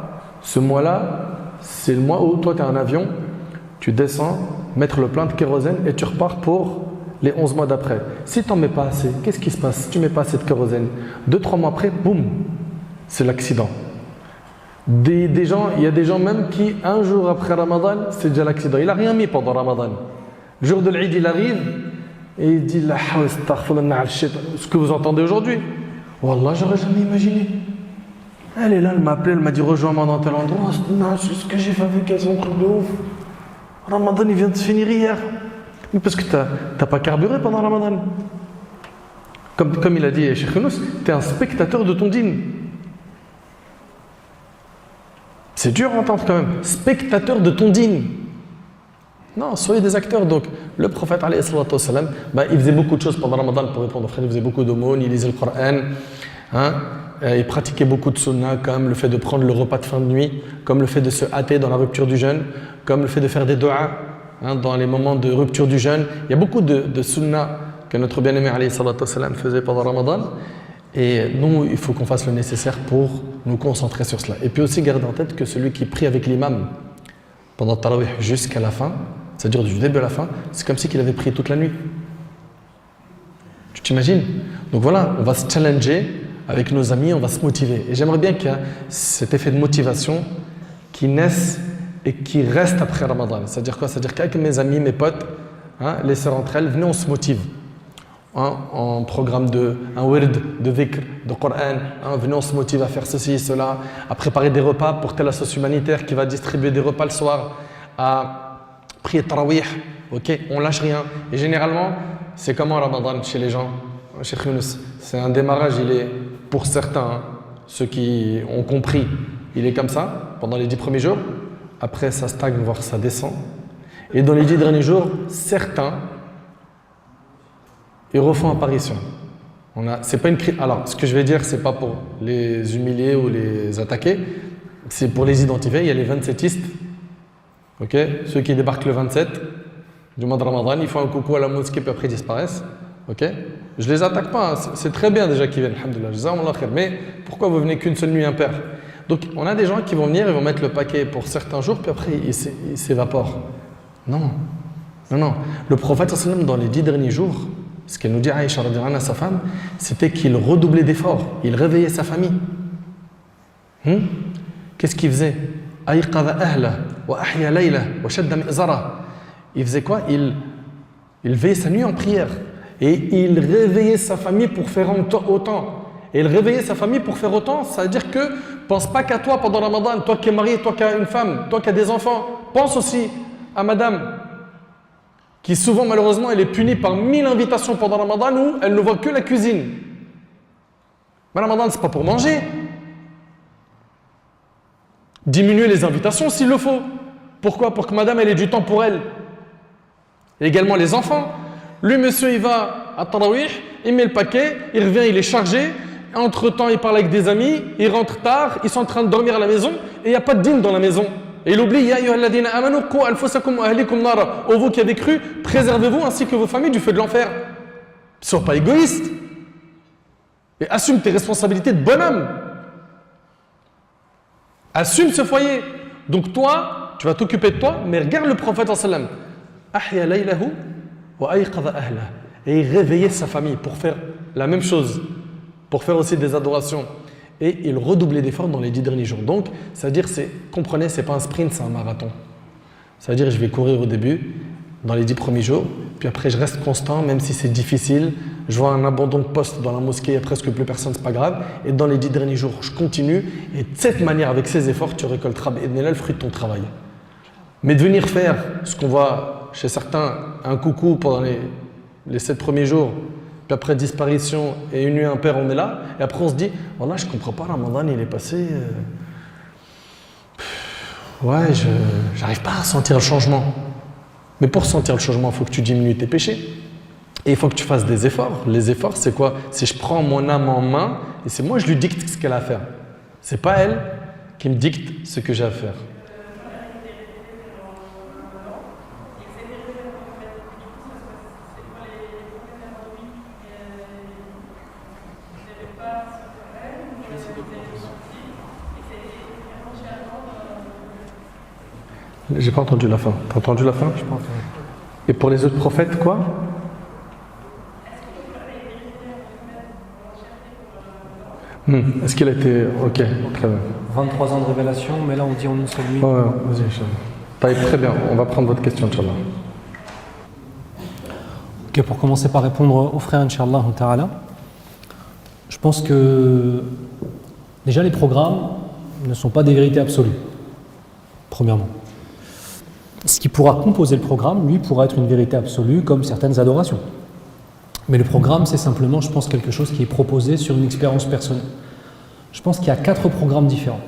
c'est le mois où toi tu as un avion, tu descends, mettre le plein de kérosène et tu repars pour les 11 mois d'après. Si tu n'en mets pas assez, qu'est-ce qui se passe? Si tu ne mets pas assez de kérosène, 2-3 mois après, boum, c'est l'accident. Des gens, il y a des gens même qui, un jour après Ramadan, c'est déjà l'accident. Il n'a rien mis pendant Ramadan. Le jour de l'Eid, il arrive et il dit ce que vous entendez aujourd'hui. Wallah, j'aurais jamais imaginé. Elle est là, elle m'a appelé, elle m'a dit rejoins-moi dans tel endroit. Non, c'est ce que j'ai fait avec elle, c'est un truc de ouf. Ramadan, il vient de se finir hier. Mais parce que t'as pas carburé pendant Ramadan. Comme il a dit Cheikh Younous, tu es un spectateur de ton dîn. C'est dur à entendre quand même. Spectateur de ton dîn. Non, soyez des acteurs. Donc, le prophète, alayhi salatu wassalam, il faisait beaucoup de choses pendant Ramadan pour répondre aux frères. Il faisait beaucoup d'aumônes, il lisait le Coran. Il pratiquait beaucoup de sunnah, comme le fait de prendre le repas de fin de nuit, comme le fait de se hâter dans la rupture du jeûne, comme le fait de faire des du'as dans les moments de rupture du jeûne. Il y a beaucoup de sunnah que notre bien-aimé alayhi salatu wassalam faisait pendant Ramadan. Et nous, il faut qu'on fasse le nécessaire pour nous concentrer sur cela. Et puis aussi, garder en tête que celui qui prie avec l'imam pendant Tarawih jusqu'à la fin, c'est-à-dire du début à la fin, c'est comme si qu'il avait prié toute la nuit. Tu t'imagines? Donc voilà, on va se challenger avec nos amis, on va se motiver. Et j'aimerais bien qu'il y ait cet effet de motivation qui naisse et qui reste après Ramadan. C'est-à-dire quoi? C'est-à-dire qu'avec mes amis, mes potes, les sœurs entre elles, venez, on se motive. En programme un wird de dhikr, de Coran, venez, on se motive à faire ceci, cela, à préparer des repas pour telle association humanitaire qui va distribuer des repas le soir, à prier Tarawih, ok, on lâche rien. Et généralement, c'est comment Ramadan chez les gens? Cheikh Younous, c'est un démarrage, il est pour certains, ceux qui ont compris, il est comme ça pendant les 10 premiers jours, après ça stagne, voire ça descend. Et dans les 10 derniers jours, certains, ils refont apparition. C'est pas une Alors, ce que je vais dire, c'est pas pour les humilier ou les attaquer, c'est pour les identifier. Il y a les 27istes, ok, ceux qui débarquent le 27 du mois de Ramadan, ils font un coucou à la mosquée puis après ils disparaissent. Ok, je les attaque pas, c'est très bien déjà qu'ils viennent, alhamdoulilah, mais pourquoi vous venez qu'une seule nuit impaire? Donc on a des gens qui vont venir, ils vont mettre le paquet pour certains jours, puis après ils s'évaporent. Non. Le prophète sallam, dans les 10 derniers jours, ce qu'elle nous dit Aïcha radhiyallahu anha, sa femme, c'était qu'il redoublait d'efforts, il réveillait sa famille. Qu'est-ce qu'il faisait? Ayqadha ahla wa ahya layla wa shadda mi'zara. Il faisait quoi? Il veillait sa nuit en prière. Et il réveillait sa famille pour faire autant. Et il réveillait sa famille pour faire autant, ça veut dire que pense pas qu'à toi pendant Ramadan, toi qui es marié, toi qui as une femme, toi qui as des enfants. Pense aussi à madame, qui souvent malheureusement elle est punie par 1000 invitations pendant Ramadan où elle ne voit que la cuisine. Mais Ramadan, c'est pas pour manger. Diminuer les invitations s'il le faut. Pourquoi? Pour que madame elle ait du temps pour elle. Et également les enfants. Lui, monsieur, il va à Tarawih, il met le paquet, il revient, il est chargé. Entre-temps, il parle avec des amis, il rentre tard, ils sont en train de dormir à la maison et il n'y a pas de dîme dans la maison. Et il oublie, Ya ayyuhalladhina amanu qu anfusakum wa ahlikum nara. Ô vous qui avez cru, préservez-vous ainsi que vos familles du feu de l'enfer. Ne sois pas égoïste. Et assume tes responsabilités de bonhomme. Assume ce foyer. Donc toi, tu vas t'occuper de toi, mais regarde le prophète sallam. Ahya laylahu. Et il réveillait sa famille pour faire la même chose, pour faire aussi des adorations. Et il redoublait d'efforts dans les 10 derniers jours. Donc, c'est-à-dire, comprenez, c'est pas un sprint, c'est un marathon. C'est-à-dire, je vais courir au début, dans les 10 premiers jours, puis après, je reste constant, même si c'est difficile. Je vois un abandon de poste dans la mosquée, il n'y a presque plus personne, c'est pas grave. Et dans les 10 derniers jours, je continue. Et de cette manière, avec ces efforts, tu récolteras le fruit de ton travail. Mais de venir faire ce qu'on voit chez certains, un coucou pendant les 7 premiers jours, puis après disparition et une nuit impaire, on est là, et après on se dit, voilà, je comprends pas, Ramadan il est passé, ouais, j'arrive pas à sentir le changement. Mais pour sentir le changement, il faut que tu diminues tes péchés. Et il faut que tu fasses des efforts. Les efforts, c'est quoi? C'est je prends mon âme en main, et c'est moi je lui dicte ce qu'elle a à faire. C'est pas elle qui me dicte ce que j'ai à faire. J'ai pas entendu la fin. T'as entendu la fin? Je pense. Et pour les autres prophètes, quoi? Est-ce qu'il a été... Ok, très bien. 23 ans de révélation, mais là on dit en une seule nuit. Ouais, vas-y, Inch'Allah. Très bien, on va prendre votre question, Inch'Allah. Ok, pour commencer par répondre aux frères, Inch'Allah ta'ala, je pense que déjà les programmes ne sont pas des vérités absolues, premièrement. Ce qui pourra composer le programme, lui, pourra être une vérité absolue, comme certaines adorations. Mais le programme, c'est simplement, je pense, quelque chose qui est proposé sur une expérience personnelle. Je pense qu'il y a 4 programmes différents.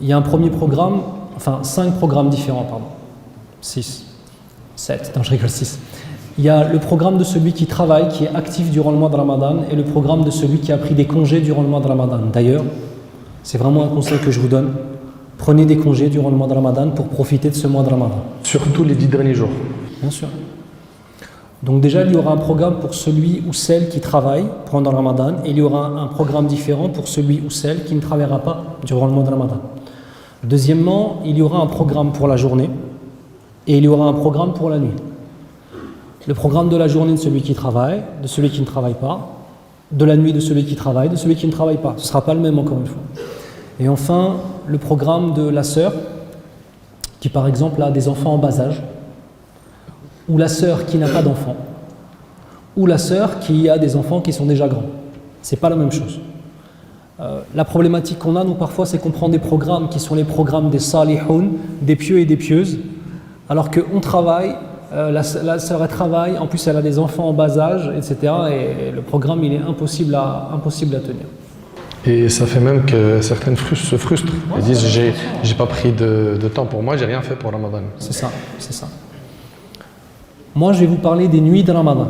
Il y a un premier programme, enfin 5 programmes différents, pardon. 6, 7, non je rigole, 6. Il y a le programme de celui qui travaille, qui est actif durant le mois de Ramadan, et le programme de celui qui a pris des congés durant le mois de Ramadan. D'ailleurs, c'est vraiment un conseil que je vous donne. Prenez des congés durant le mois de Ramadan pour profiter de ce mois de Ramadan. Surtout les 10 derniers jours. Bien sûr. Donc déjà, il y aura un programme pour celui ou celle qui travaille pendant le Ramadan, et il y aura un programme différent pour celui ou celle qui ne travaillera pas durant le mois de Ramadan. Deuxièmement, il y aura un programme pour la journée, et il y aura un programme pour la nuit. Le programme de la journée de celui qui travaille, de celui qui ne travaille pas, de la nuit de celui qui travaille, de celui qui ne travaille pas. Ce ne sera pas le même encore une fois. Et enfin, le programme de la sœur, qui par exemple a des enfants en bas âge, ou la sœur qui n'a pas d'enfants, ou la sœur qui a des enfants qui sont déjà grands. Ce n'est pas la même chose. La problématique qu'on a, nous, parfois, c'est qu'on prend des programmes qui sont les programmes des salihoun, des pieux et des pieuses, alors qu'on travaille, la sœur elle travaille, en plus elle a des enfants en bas âge, etc. Et le programme, il est impossible à tenir. Et ça fait même que certaines se frustrent. Ils disent j'ai pas pris de temps pour moi, j'ai rien fait pour Ramadan. C'est ça, c'est ça. Moi, je vais vous parler des nuits de Ramadan.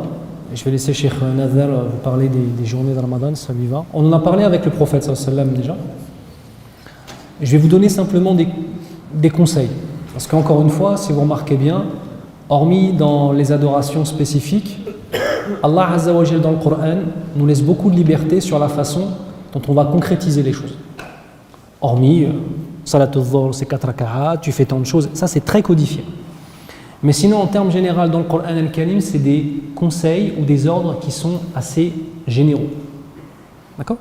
Je vais laisser Cheikh Nazar vous parler des journées de Ramadan, ça lui va. On en a parlé avec le prophète sallallahu alayhi wa sallam déjà. Je vais vous donner simplement des conseils. Parce qu'encore une fois, si vous remarquez bien, hormis dans les adorations spécifiques, Allah Azza wa Jal dans le Coran nous laisse beaucoup de liberté sur la façon dont on va concrétiser les choses. Hormis Salatul Dhuhr, c'est 4 raka'at, tu fais tant de choses, ça c'est très codifié. Mais sinon, en termes généraux, dans le Coran al-Karim, c'est des conseils ou des ordres qui sont assez généraux. D'accord ?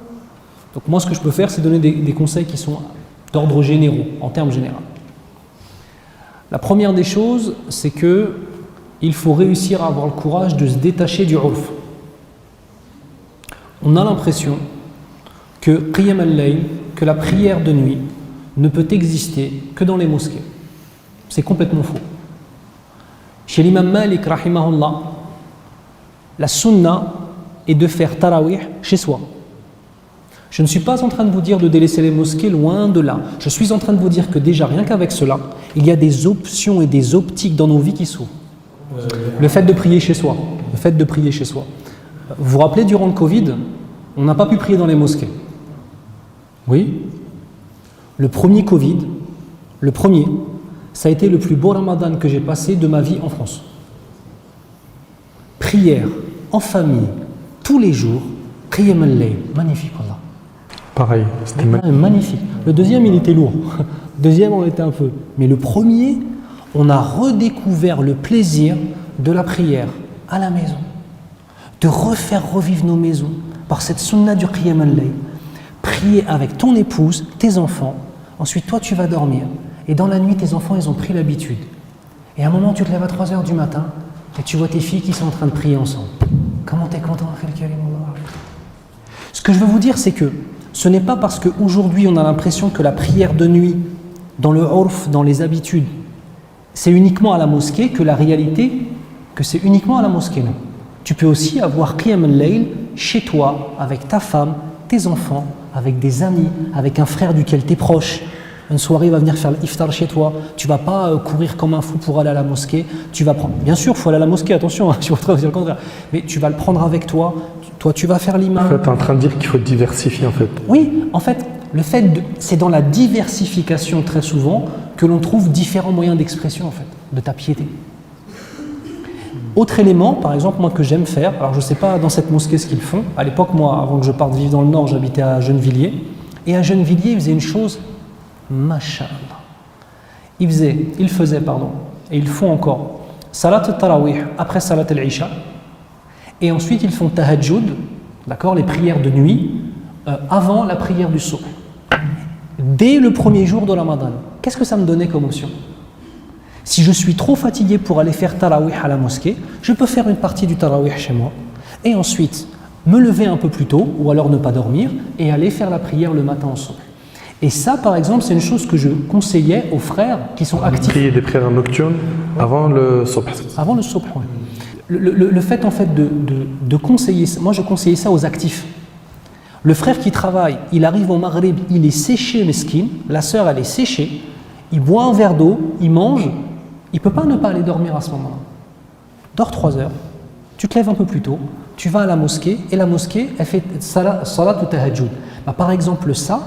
Donc moi, ce que je peux faire, c'est donner des conseils qui sont d'ordre généraux, en termes généraux. La première des choses, c'est que il faut réussir à avoir le courage de se détacher du urf. On a l'impression que Qiyam al-Layl, que la prière de nuit, ne peut exister que dans les mosquées. C'est complètement faux. Chez l'imam Malik, rahimahullah, la sunna est de faire tarawih chez soi. Je ne suis pas en train de vous dire de délaisser les mosquées, loin de là. Je suis en train de vous dire que déjà, rien qu'avec cela, il y a des options et des optiques dans nos vies qui s'ouvrent. Le fait de prier chez soi. Le fait de prier chez soi. Vous vous rappelez, durant le Covid, on n'a pas pu prier dans les mosquées. Oui. Le premier Covid, ça a été le plus beau Ramadan que j'ai passé de ma vie en France. Prière en famille, tous les jours, Qiyam al-Layl, magnifique Allah. Pareil, c'était magnifique. Le deuxième, il était lourd. Le deuxième, on était un peu. Mais le premier, on a redécouvert le plaisir de la prière à la maison. De refaire revivre nos maisons par cette sunna du Qiyam al-Layl. Prier avec ton épouse, tes enfants. Ensuite, toi, tu vas dormir. Et dans la nuit, tes enfants, ils ont pris l'habitude. Et à un moment, tu te lèves à 3h du matin et tu vois tes filles qui sont en train de prier ensemble. Comment t'es content, Ce que je veux vous dire, c'est que ce n'est pas parce qu'aujourd'hui, on a l'impression que la prière de nuit, dans le urf, dans les habitudes, c'est uniquement à la mosquée, que la réalité, que c'est uniquement à la mosquée. Non. Tu peux aussi avoir Qiyam al-Layl chez toi, avec ta femme, tes enfants, avec des amis, avec un frère duquel tu es proche. Une soirée, il va venir faire l'iftar chez toi. Tu ne vas pas courir comme un fou pour aller à la mosquée. Tu vas prendre. Bien sûr, il faut aller à la mosquée, attention, je suis en train de dire le contraire. Mais tu vas le prendre avec toi. Toi, tu vas faire l'imam. En fait, tu es en train de dire qu'il faut diversifier, en fait. Oui, en fait, c'est dans la diversification très souvent que l'on trouve différents moyens d'expression, en fait, de ta piété. Autre élément, par exemple, moi que j'aime faire, alors je ne sais pas dans cette mosquée ce qu'ils font. À l'époque, moi, avant que je parte vivre dans le Nord, j'habitais à Gennevilliers. Et à Gennevilliers, ils faisaient une chose. Masha'Allah. Ils faisaient, et ils font encore Salat al-Tarawih après Salat al-Isha, et ensuite ils font Tahajjud, d'accord, les prières de nuit, avant la prière du Subh. Dès le premier jour de Ramadan, qu'est-ce que ça me donnait comme option? Si je suis trop fatigué pour aller faire Tarawih à la mosquée, je peux faire une partie du Tarawih chez moi, et ensuite me lever un peu plus tôt, ou alors ne pas dormir, et aller faire la prière le matin au Subh. Et ça, par exemple, c'est une chose que je conseillais aux frères qui sont actifs. Prier des prières nocturnes avant le subh. Avant le subh, oui. le fait en fait de conseiller, moi je conseillais ça aux actifs. Le frère qui travaille, il arrive au Maghrib, il est séché, mesquin, la sœur elle est séchée, il boit un verre d'eau, il mange, il ne peut pas ne pas aller dormir à ce moment-là. Dors 3 heures, tu te lèves un peu plus tôt, tu vas à la mosquée, et la mosquée, elle fait salat ou tahajjud. Bah, par exemple ça,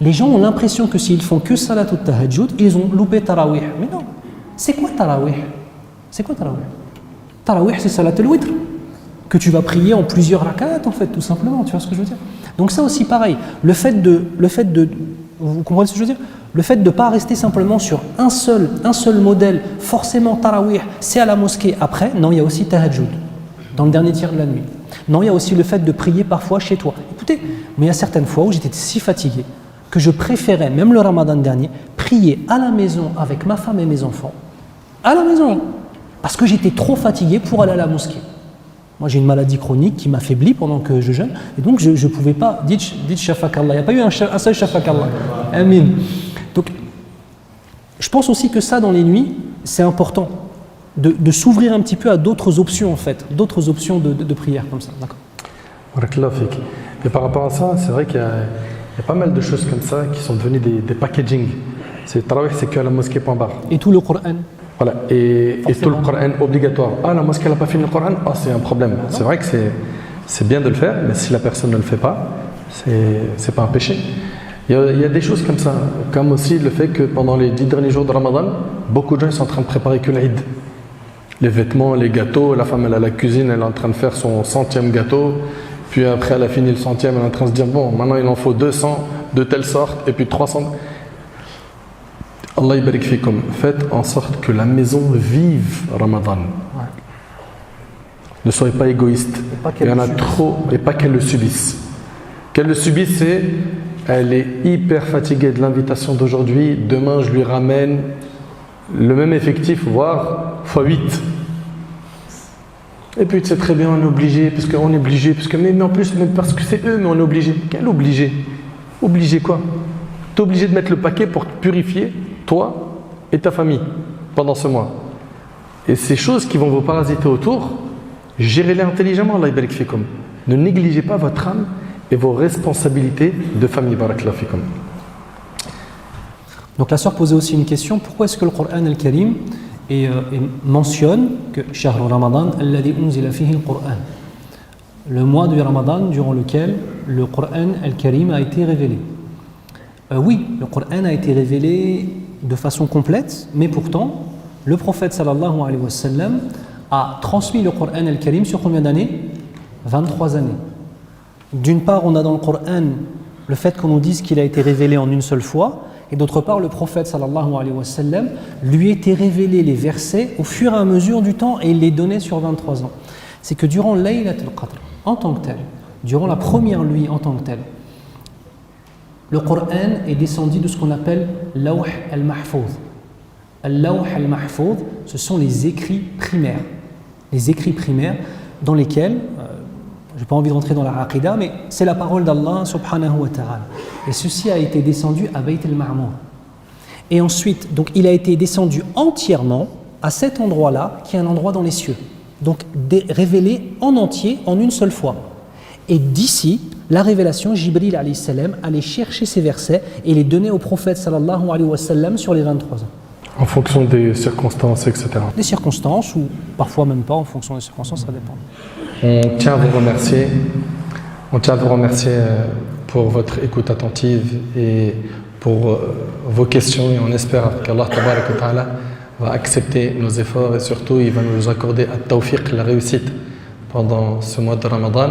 les gens ont l'impression que s'ils font que salat ou tahajjud, ils ont loupé tarawih. Mais non, c'est quoi tarawih? C'est quoi tarawih? Tarawih, c'est salat al-witr, que tu vas prier en plusieurs rak'at en fait, tout simplement, tu vois ce que je veux dire? Donc ça aussi pareil, le fait de vous comprenez ce que je veux dire? Le fait de ne pas rester simplement sur un seul modèle, forcément tarawih, c'est à la mosquée après, non, il y a aussi tahajjud, dans le dernier tiers de la nuit. Non, il y a aussi le fait de prier parfois chez toi. Écoutez, mais il y a certaines fois où j'étais si fatigué que je préférais, même le ramadan dernier, prier à la maison avec ma femme et mes enfants, à la maison, parce que j'étais trop fatigué pour aller à la mosquée. Moi, j'ai une maladie chronique qui m'affaiblit pendant que je jeûne, et donc je ne pouvais pas. Dites shafakallah, il n'y a pas eu un seul shafakallah. Amin. Donc, je pense aussi que ça, dans les nuits, c'est important de s'ouvrir un petit peu à d'autres options, en fait, d'autres options de prière comme ça. D'accord. Barakallahu fik. Et par rapport à ça, c'est vrai qu'il y a pas mal de choses comme ça qui sont devenues des packaging. C'est tarawih, c'est que à la mosquée, point barre. Et tout le Coran. Voilà, et tout le Coran obligatoire. Ah, la mosquée n'a pas fini le Coran, ah, c'est un problème. C'est vrai que c'est bien de le faire, mais si la personne ne le fait pas, c'est pas un péché. Il y a des choses comme ça, comme aussi le fait que pendant les 10 derniers jours de Ramadan, beaucoup de gens sont en train de préparer que l'Eid. Les vêtements, les gâteaux, la femme elle a la cuisine, elle est en train de faire son 100e gâteau, puis après elle a fini le 100e, elle est en train de se dire bon, maintenant il en faut 200 de telle sorte, et puis 300. Allah barik fikum. Faites en sorte que la maison vive Ramadan. Ouais. Ne soyez pas égoïste. Il y en a trop, et pas qu'elle le subisse. Qu'elle le subisse, c'est elle est hyper fatiguée de l'invitation d'aujourd'hui. Demain, je lui ramène le même effectif, voire x8. Et puis, c'est très bien, on est obligé, parce qu'on est obligé, parce que, mais en plus, même parce que c'est eux, mais on est obligé. Quel obligé? Obligé quoi? Tu es obligé de mettre le paquet pour te purifier, toi et ta famille, pendant ce mois. Et ces choses qui vont vous parasiter autour, gérez-les intelligemment, Allah barik fikum. Ne négligez pas votre âme et vos responsabilités de famille, barakallahu fikum. Donc la sœur posait aussi une question, pourquoi est-ce que le Coran al-Karim mentionne que Shahr Ramadan alladhi unzila fihi al-Qur'an, le mois du Ramadan durant lequel le Coran al-Karim a été révélé. Oui, le Coran a été révélé de façon complète, mais pourtant le prophète sallallahu alayhi wa sallam a transmis le Coran al-Karim sur combien d'années? 23 années. D'une part, on a dans le Coran le fait qu'on nous dise qu'il a été révélé en une seule fois, et d'autre part, le prophète sallallahu alayhi wa sallam lui était révélé les versets au fur et à mesure du temps, et il les donnait sur 23 ans. C'est que durant Laylat al-Qadr, en tant que tel, durant la première nuit en tant que tel, le Coran est descendu de ce qu'on appelle Lawh al-Mahfouz. Al-Lawh al-Mahfouz, ce sont les écrits primaires. Les écrits primaires dans lesquels, je n'ai pas envie de rentrer dans la Aqidah, mais c'est la parole d'Allah subhanahu wa ta'ala. Et ceci a été descendu à Bayt al-Ma'mour. Et ensuite, donc il a été descendu entièrement à cet endroit-là, qui est un endroit dans les cieux. Donc révélé en entier, en une seule fois. Et d'ici, la révélation, Jibril alayhi salam allait chercher ces versets et les donner au prophète sallallahu alayhi wa sallam sur les 23 ans. En fonction des circonstances, etc. Des circonstances, ou parfois même pas, en fonction des circonstances, ça dépend. On tient à vous remercier. On tient à vous remercier pour votre écoute attentive et pour vos questions. Et on espère qu'Allah tabarak wa ta'ala va accepter nos efforts et surtout il va nous accorder at-tawfiq, la réussite pendant ce mois de Ramadan.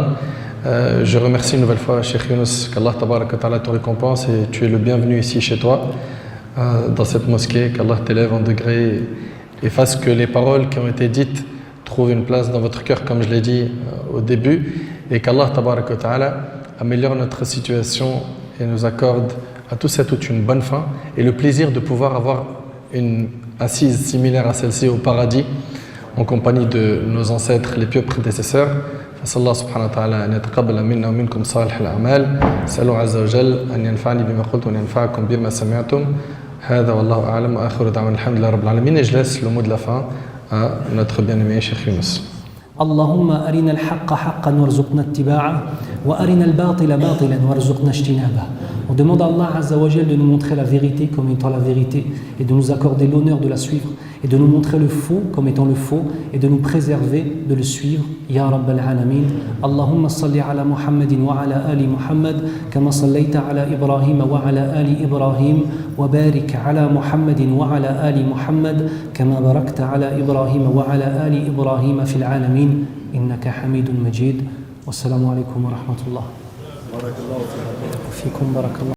Je remercie une nouvelle fois Cheikh Younous, qu'Allah tabarak wa ta'ala te récompense et tu es le bienvenu ici chez toi, dans cette mosquée, qu'Allah t'élève en degré et fasse que les paroles qui ont été dites trouvent une place dans votre cœur, comme je l'ai dit au début, et qu'Allah tabarak wa ta'ala améliore notre situation et nous accorde à tous et à toutes une bonne fin et le plaisir de pouvoir avoir une assise similaire à celle-ci au paradis en compagnie de nos ancêtres, les pieux prédécesseurs. فصلى الله سبحانه وتعالى أن يتقبل منا ومنكم صالح الأعمال. سألوا عز وجل أن ينفعني بما قلت وأن ينفعكم بما سمعتم. هذا والله أعلم وآخر دعوانا الحمد لله رب العالمين. Et je laisse le mot de la fin à notre bien-aimé Cheikh Yunus. اللهم أرنا الحق حقا وارزقنا اتباعه وأرنا الباطل باطلا وارزقنا اجتنابه. On demande à Allah Azza wa Jal de nous montrer la vérité comme étant la vérité et de nous accorder l'honneur de la suivre et de nous montrer le faux comme étant le faux et de nous préserver de le suivre. Ya Rabbal Alamin. Allahumma salli ala Muhammadin wa ala ali Muhammad kama sallaita ala Ibrahim wa ala ali Ibrahim wa barik ala Muhammadin wa ala ali Muhammad kama barakta ala Ibrahim wa ala ali Ibrahim fil alamin innaka hamidun majid. Wassalamu alaikum wa rahmatullah. بارك الله فيكم. بارك الله.